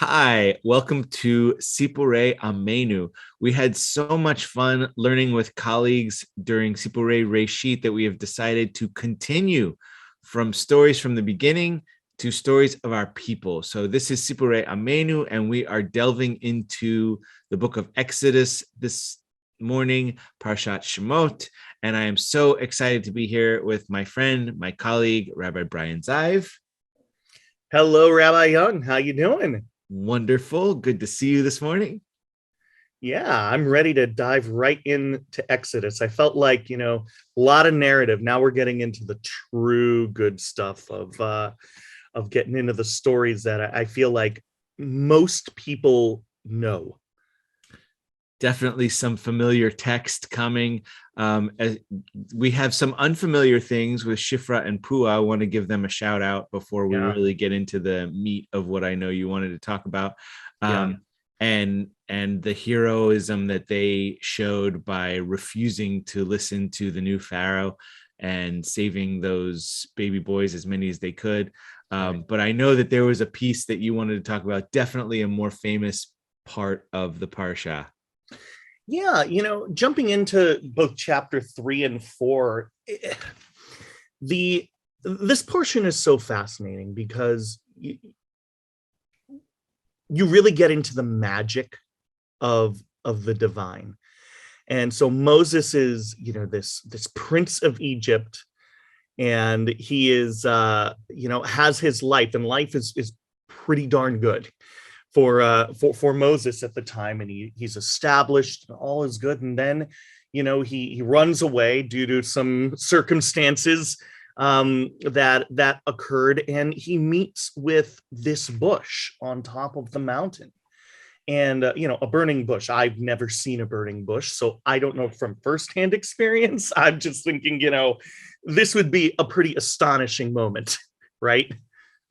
Hi, welcome to Sipurei Amenu. We had so much fun learning with colleagues during Sipurei Reshit that we have decided to continue from stories from the beginning to stories of our people. So this is Sipurei Amenu, and we are delving into the book of Exodus this morning, Parashat Shemot. And I am so excited to be here with my friend, my colleague, Rabbi Bryan Zive. Hello, Rabbi Young. How you doing? Wonderful. Good to see you this morning. Yeah, I'm ready to dive right into Exodus. I felt like, a lot of narrative. Now we're getting into the true good stuff of getting into the stories that I feel like most people know. Definitely some familiar text coming. We have some unfamiliar things with Shifra and Pua. I want to give them a shout out before we really get into the meat of what I know you wanted to talk about. And the heroism that they showed by refusing to listen to the new Pharaoh and saving those baby boys, as many as they could. But I know that there was a piece that you wanted to talk about, definitely a more famous part of the Parsha. Yeah, jumping into both chapter 3 and 4, this portion is so fascinating because you really get into the magic of the divine. And so Moses is, this prince of Egypt, and he is, has his life, and life is pretty darn good for Moses at the time, and he's established, and all is good. And then, he runs away due to some circumstances that occurred, and he meets with this bush on top of the mountain. And, a burning bush. I've never seen a burning bush, so I don't know from firsthand experience. I'm just thinking, this would be a pretty astonishing moment, right?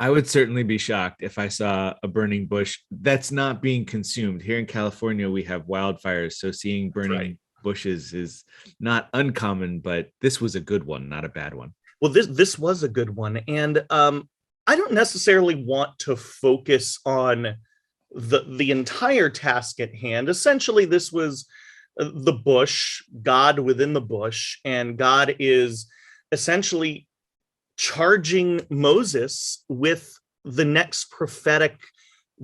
I would certainly be shocked if I saw a burning bush that's not being consumed. Here in California, we have wildfires, so seeing burning bushes is not uncommon, but this was a good one, not a bad one. Well, this was a good one. And I don't necessarily want to focus on the entire task at hand. Essentially, this was the bush, God within the bush, and God is essentially charging Moses with the next prophetic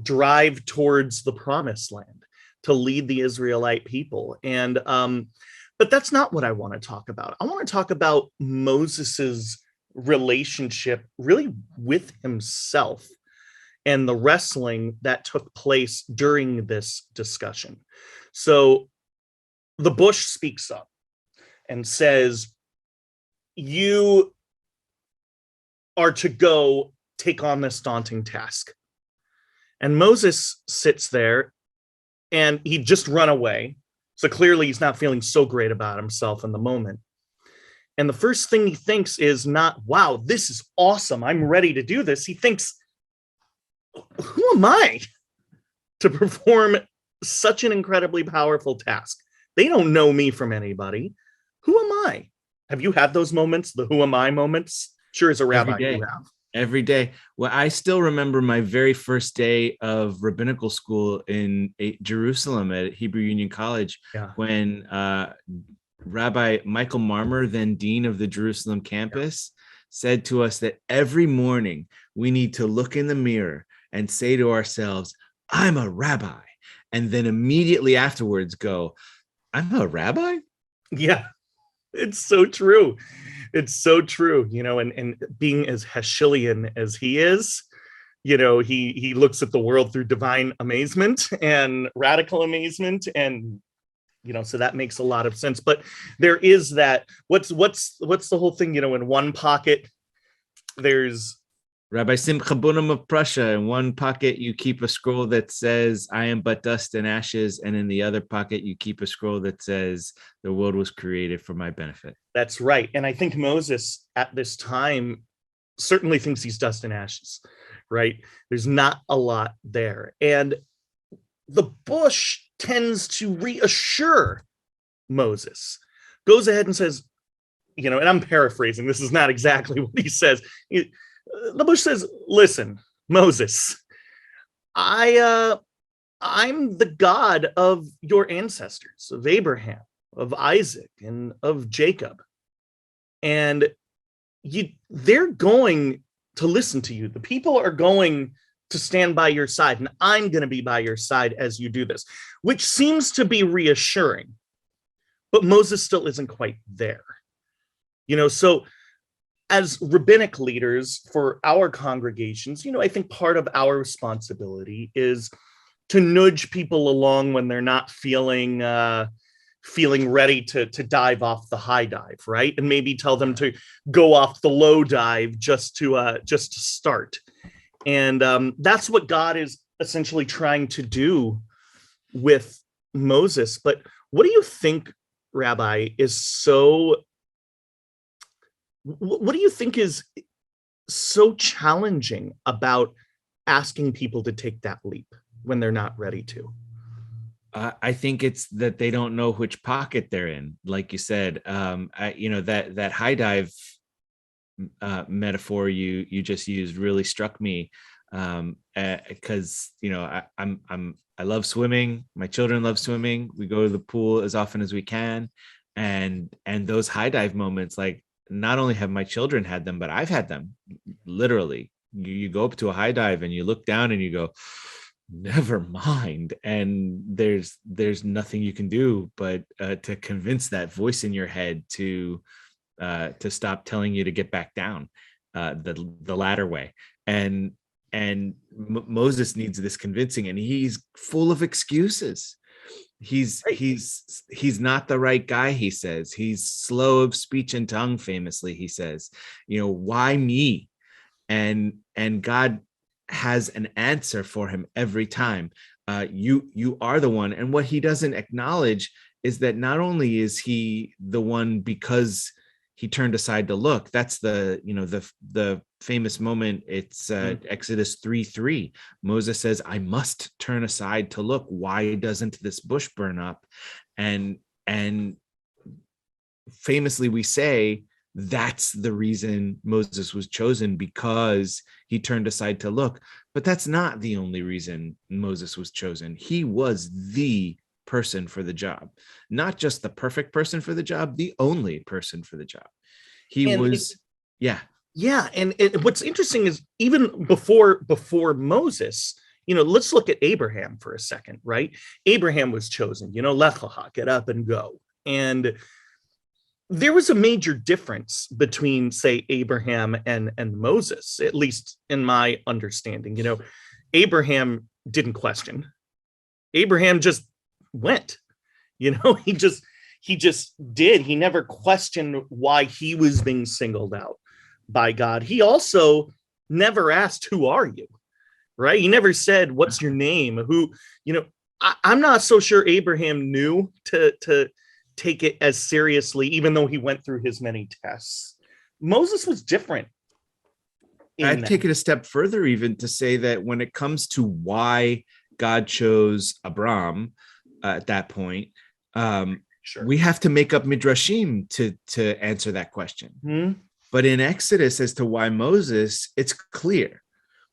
drive towards the promised land to lead the Israelite people. And but that's not what I want to talk about. I want to talk about Moses's relationship really with himself and the wrestling that took place during this discussion. So the bush speaks up and says, "You are to go take on this daunting task." And Moses sits there, and he'd just run away. So clearly he's not feeling so great about himself in the moment. And the first thing he thinks is not, wow, this is awesome, I'm ready to do this. He thinks, who am I to perform such an incredibly powerful task? They don't know me from anybody. Who am I? Have you had those moments, the who am I moments? Sure, as a rabbi, you have. Every day. Well, I still remember my very first day of rabbinical school in Jerusalem at Hebrew Union College, when Rabbi Michael Marmer, then dean of the Jerusalem campus, said to us that every morning we need to look in the mirror and say to ourselves, "I'm a rabbi," and then immediately afterwards go, "I'm a rabbi?" Yeah, it's so true. It's so true, and being as Heschelian as he is, he looks at the world through divine amazement and radical amazement, and so that makes a lot of sense. But there is that, what's the whole thing, in one pocket there's Rabbi Simcha Bunim of Prussia. In one pocket, you keep a scroll that says, "I am but dust and ashes." And in the other pocket, you keep a scroll that says, "The world was created for my benefit." That's right. And I think Moses at this time certainly thinks he's dust and ashes, right? There's not a lot there. And the bush tends to reassure Moses, goes ahead and says, and I'm paraphrasing, this is not exactly what he says. The bush says, "Listen, Moses, I'm the God of your ancestors, of Abraham, of Isaac, and of Jacob. And they're going to listen to you. The people are going to stand by your side, and I'm going to be by your side as you do this, which seems to be reassuring. But Moses still isn't quite there. So as rabbinic leaders for our congregations, I think part of our responsibility is to nudge people along when they're not feeling ready to dive off the high dive, right? And maybe tell them to go off the low dive just to start. And that's what God is essentially trying to do with Moses. But what do you think, Rabbi, is so challenging about asking people to take that leap when they're not ready to? I think it's that they don't know which pocket they're in. Like you said, that high dive metaphor you just used really struck me, because I love swimming. My children love swimming. We go to the pool as often as we can, and those high dive moments, like, not only have my children had them, but I've had them. Literally, you go up to a high dive and you look down and you go, never mind, and there's nothing you can do but to convince that voice in your head to stop telling you to get back down the ladder way. And Moses needs this convincing, and he's full of excuses. He's not the right guy, he says. He's slow of speech and tongue, famously, he says. Why me? And God has an answer for him every time. You are the one. And what he doesn't acknowledge is that not only is he the one because he turned aside to look. That's the famous moment. It's Exodus 3:3. Moses says, I must turn aside to look. Why doesn't this bush burn up? And famously we say, that's the reason Moses was chosen, because he turned aside to look. But that's not the only reason Moses was chosen. He was the person for the job, not just the perfect person for the job, the only person for the job. Yeah. And what's interesting is even before Moses, let's look at Abraham for a second, right? Abraham was chosen, Lech lecha, get up and go. And there was a major difference between, say, Abraham and Moses, at least in my understanding. Abraham didn't question. Abraham just went. He just did. He never questioned why he was being singled out by God. He also never asked, who are you? Right? He never said, what's your name? I'm not so sure Abraham knew to take it as seriously, even though he went through his many tests. Moses was different. I'd take it a step further, even to say that when it comes to why God chose Abram at that point, sure, we have to make up midrashim to answer that question. Mm-hmm. But in Exodus, as to why Moses, it's clear.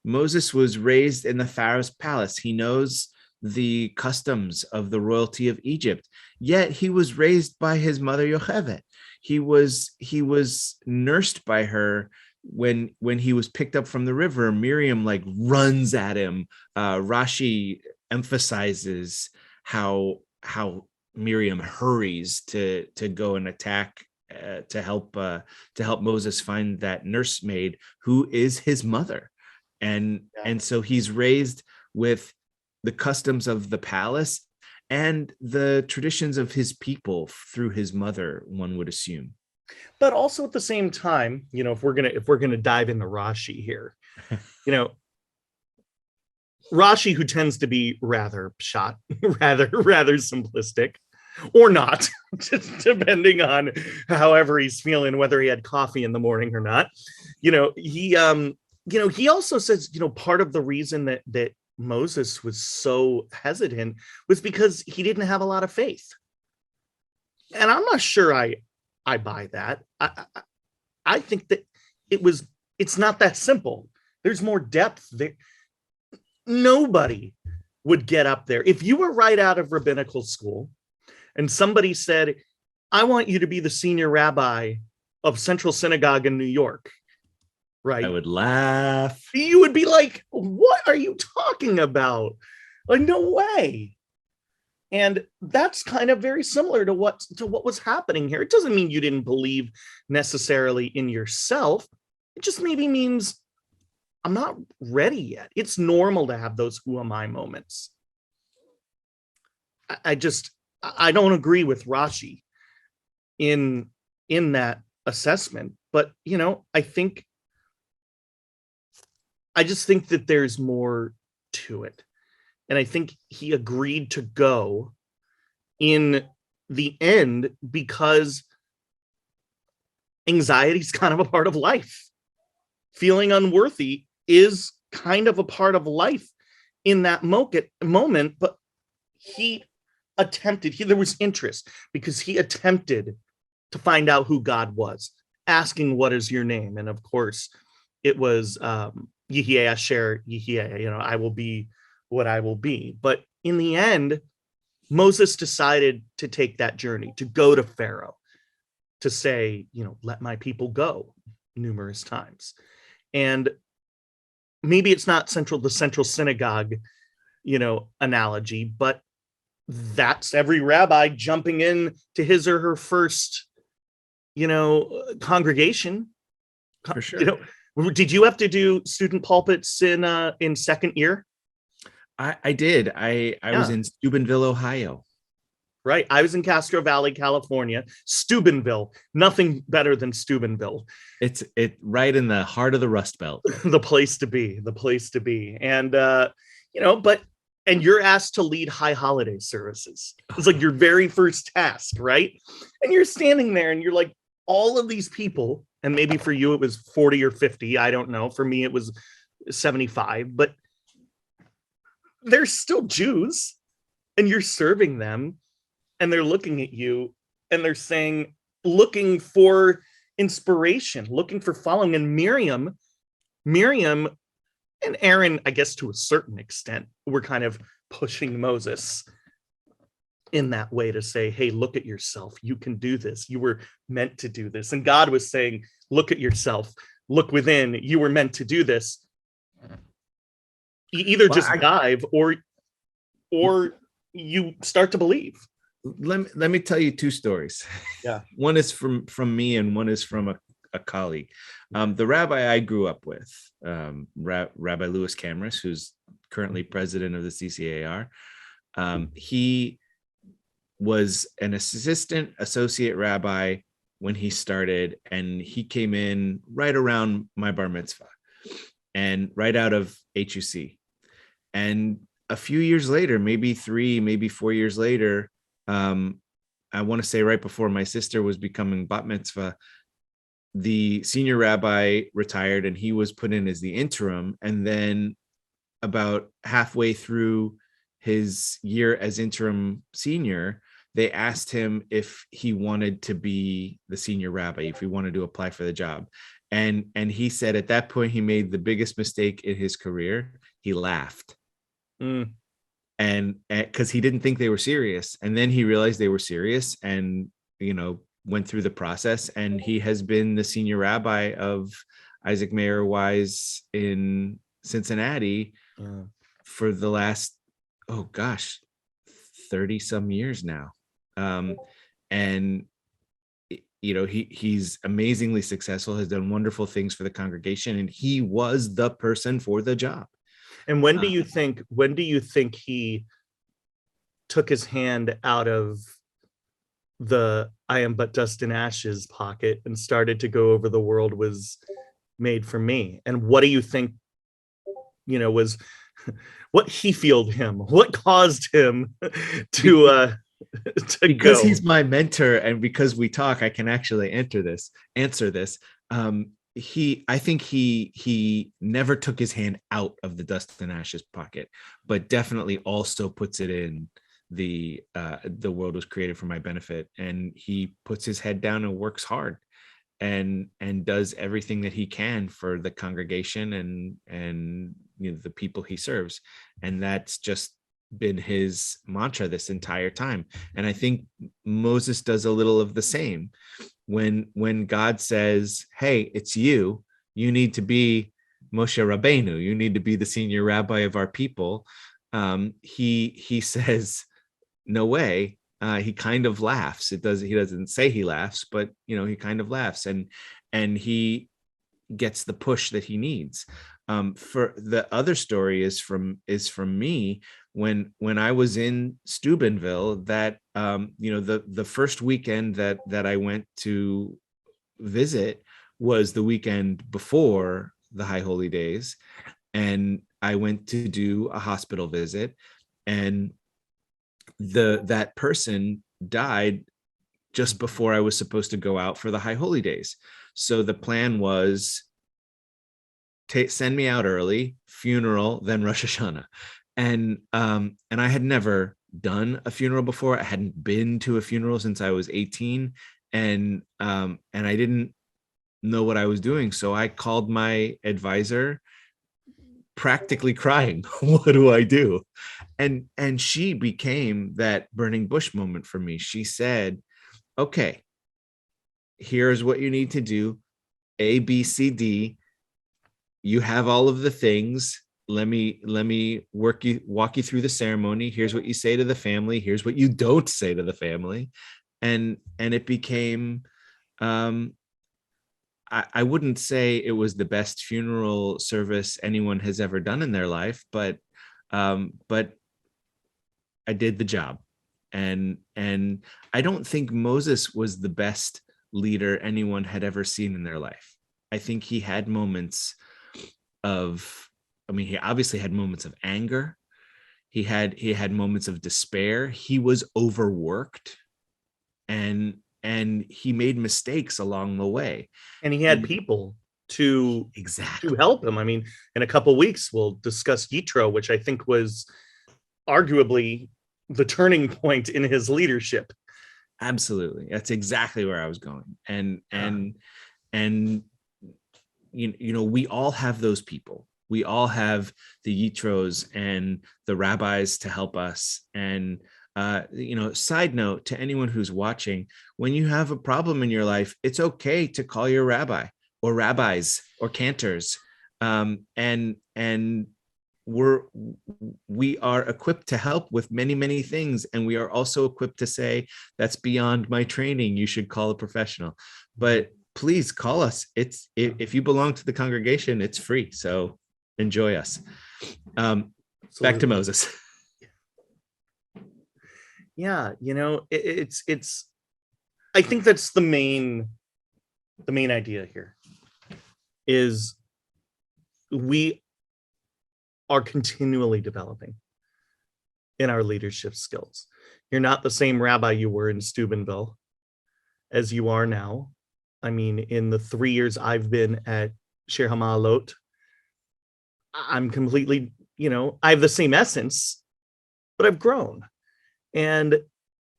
Moses was raised in the Pharaoh's palace. He knows the customs of the royalty of Egypt. Yet he was raised by his mother Yocheved. He was nursed by her when he was picked up from the river. Miriam runs at him. Rashi emphasizes how Miriam hurries to go and attack to help Moses find that nursemaid who is his mother. And so he's raised with the customs of the palace and the traditions of his people through his mother, one would assume. But also at the same time, if we're gonna dive into Rashi here, Rashi, who tends to be rather rather simplistic, or not, depending on however he's feeling, whether he had coffee in the morning or not. He also says, part of the reason that Moses was so hesitant was because he didn't have a lot of faith. And I'm not sure I buy that. I think that it's not that simple. There's more depth there. nobody would get up there. If you were right out of rabbinical school and somebody said, I want you to be the senior rabbi of Central Synagogue in New York, right? I would laugh. You would be like, what are you talking about? Like, no way. And that's kind of very similar to what was happening here. It doesn't mean you didn't believe necessarily in yourself. It just maybe means I'm not ready yet. It's normal to have those who am I moments. I don't agree with Rashi in that assessment, but I just think that there's more to it. And I think he agreed to go in the end because anxiety is kind of a part of life. Feeling unworthy is kind of a part of life in that moment, but there was interest because he attempted to find out who God was, asking, what is your name? And of course, it was Yihye Asher Yihye, I will be what I will be. But in the end, Moses decided to take that journey, to go to Pharaoh, to say, let my people go numerous times. And maybe it's not the central synagogue, analogy, but that's every rabbi jumping in to his or her first, congregation. For sure. Did you have to do student pulpits in second year? I did. I was in Steubenville, Ohio. Right. I was in Castro Valley, California. Steubenville. Nothing better than Steubenville. It's right in the heart of the Rust Belt. The place to be. And, and you're asked to lead high holiday services. It's like your very first task, right? And you're standing there and you're like, all of these people, and maybe for you it was 40 or 50, I don't know. For me, it was 75, but they're still Jews and you're serving them and they're looking at you and they're saying, looking for inspiration, looking for following. And Miriam and Aaron, I guess to a certain extent, were kind of pushing Moses in that way to say, hey, look at yourself. You can do this. You were meant to do this. And God was saying, look at yourself. Look within. You were meant to do this. You either dive or you start to believe. Let me tell you two stories. Yeah. One is from me and one is from a colleague. The rabbi I grew up with, Rabbi Louis Camrus, who's currently president of the CCAR, he was an associate rabbi when he started, and he came in right around my bar mitzvah and right out of HUC. And a few years later, maybe 3, maybe 4 years later, I want to say right before my sister was becoming bat mitzvah, the senior rabbi retired and he was put in as the interim. And then about halfway through his year as interim senior, they asked him if he wanted to be the senior rabbi, if he wanted to apply for the job. And he said at that point, he made the biggest mistake in his career. He laughed. And because he didn't think they were serious. And then he realized they were serious and, went through the process. And he has been the senior rabbi of Isaac Mayer Wise in Cincinnati for the last, 30 some years now. And he's amazingly successful, has done wonderful things for the congregation, and he was the person for the job. And when do you think he took his hand out of the I am but dust and ashes pocket and started to go over the world was made for me? And what do you think, was what he fueled him? What caused him to because go? He's my mentor, and because we talk, I can actually answer this. I think he never took his hand out of the dust and ashes pocket, but definitely also puts it in the world was created for my benefit, and he puts his head down and works hard. and does everything that he can for the congregation and the people he serves. And that's just been his mantra this entire time. And I think Moses does a little of the same. When God says, hey, it's you need to be Moshe Rabbeinu, you need to be the senior rabbi of our people. He says, no way. He kind of laughs. He doesn't say he laughs, but he kind of laughs, and he gets the push that he needs. For the other story is from me when I was in Steubenville, that the first weekend that I went to visit was the weekend before the High Holy Days, and I went to do a hospital visit, and that person died just before I was supposed to go out for the High Holy Days. So the plan was send me out early, funeral, then Rosh Hashanah. And I had never done a funeral before. I hadn't been to a funeral since I was 18, and I didn't know what I was doing. So I called my advisor, practically crying. What do I do? And she became that burning bush moment for me. She said, okay, here's what you need to do. A, B, C, D. You have all of the things. Let me walk you through the ceremony. Here's what you say to the family. Here's what you don't say to the family. And it became, I wouldn't say it was the best funeral service anyone has ever done in their life, but I did the job. And I don't think Moses was the best leader anyone had ever seen in their life. I think he had moments he obviously had moments of anger. He had moments of despair. He was overworked, and he made mistakes along the way. And he had people to help him. I mean, in a couple of weeks, we'll discuss Yitro, which I think was arguably the turning point in his leadership. Absolutely. That's exactly where I was going. And we all have those people. We all have the Yitros and the rabbis to help us. And side note to anyone who's watching, when you have a problem in your life, it's okay to call your rabbi or rabbis or cantors. And we are equipped to help with many, many things. And we are also equipped to say, that's beyond my training. You should call a professional. But please call us. If you belong to the congregation, it's free. So enjoy us. Back to Moses. Yeah, it's I think that's the main idea here is we are continually developing in our leadership skills. You're not the same rabbi you were in Steubenville as you are now. I mean, in the 3 years I've been at Shir-Ha-Ma'a, I'm completely, I have the same essence, but I've grown. And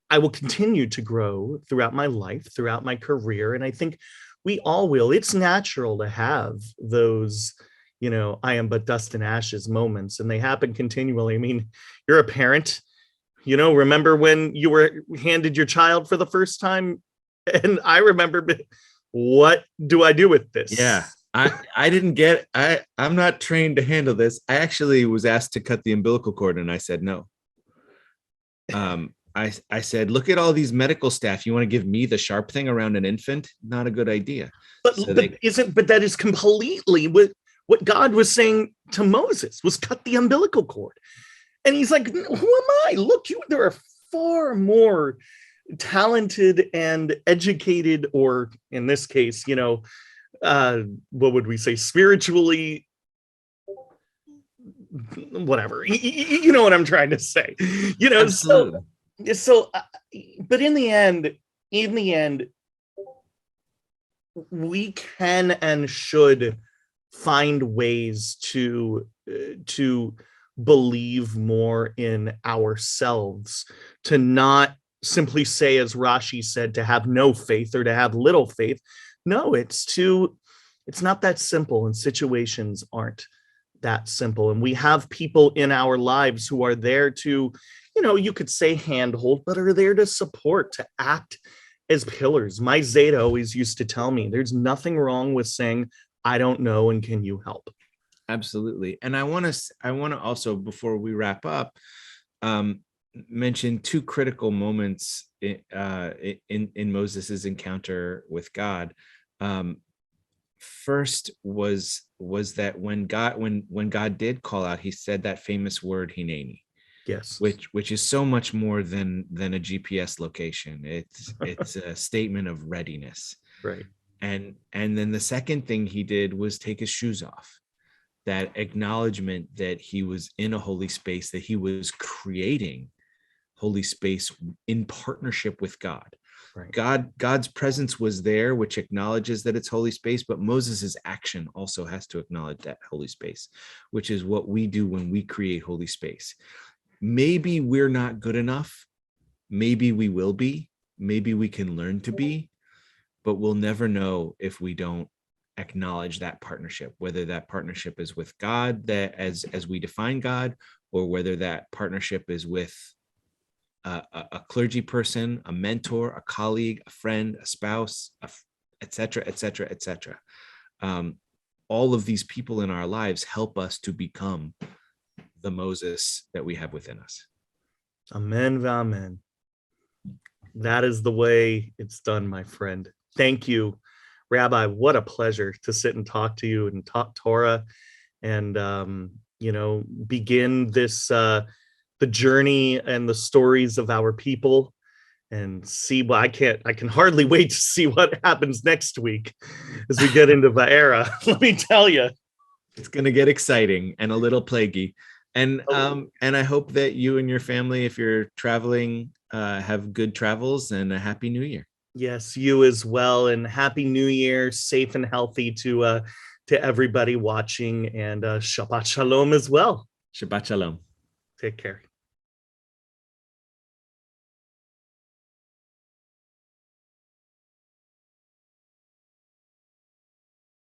I will continue to grow throughout my life, throughout my career. And I think we all will. It's natural to have those, I am but dust and ashes moments, and they happen continually. I mean, you're a parent, remember when you were handed your child for the first time? And I remember, what do I do with this? Yeah. I didn't get, I'm not trained to handle this. I actually was asked to cut the umbilical cord, and I said no. I said, look at all these medical staff. You want to give me the sharp thing around an infant? Not a good idea. But that is completely what God was saying to Moses, was cut the umbilical cord. And he's like, who am I? Look, there are far more talented and educated, or in this case, what would we say, spiritually, whatever, you know what I'm trying to say, Absolutely. So but in the end, we can and should find ways to believe more in ourselves, to not simply say, as Rashi said, to have no faith or to have little faith, No, it's not that simple, and situations aren't that simple. And we have people in our lives who are there to, you could say handhold, but are there to support, to act as pillars. My Zeta always used to tell me there's nothing wrong with saying, I don't know, and can you help? Absolutely. And I want to also, before we wrap up, um, mention two critical moments in Moses's encounter with God. Um, First was that when God did call out, he said that famous word Hineni, Yes. which is so much more than a GPS location. It's a statement of readiness. Right. And then the second thing he did was take his shoes off. That acknowledgement that he was in a holy space, that he was creating holy space in partnership with God. Right. God's presence was there, which acknowledges that it's holy space, but Moses's action also has to acknowledge that holy space, which is what we do when we create holy space. Maybe we're not good enough. Maybe we will be. Maybe we can learn to be, but we'll never know if we don't acknowledge that partnership, whether that partnership is with God, that as we define God, or whether that partnership is with a clergy person, a mentor, a colleague, a friend, a spouse, et cetera, et cetera, et cetera. All of these people in our lives help us to become the Moses that we have within us. Amen, v'amen. That is the way it's done, my friend. Thank you, Rabbi. What a pleasure to sit and talk to you and talk Torah and, begin this, the journey and the stories of our people, and see what I can hardly wait to see what happens next week as we get into Va'era. Let me tell you. It's going to get exciting and a little plaguey. And I hope that you and your family, if you're traveling, have good travels and a happy new year. Yes, you as well. And happy new year, safe and healthy to everybody watching, and Shabbat Shalom as well. Shabbat Shalom. Take care.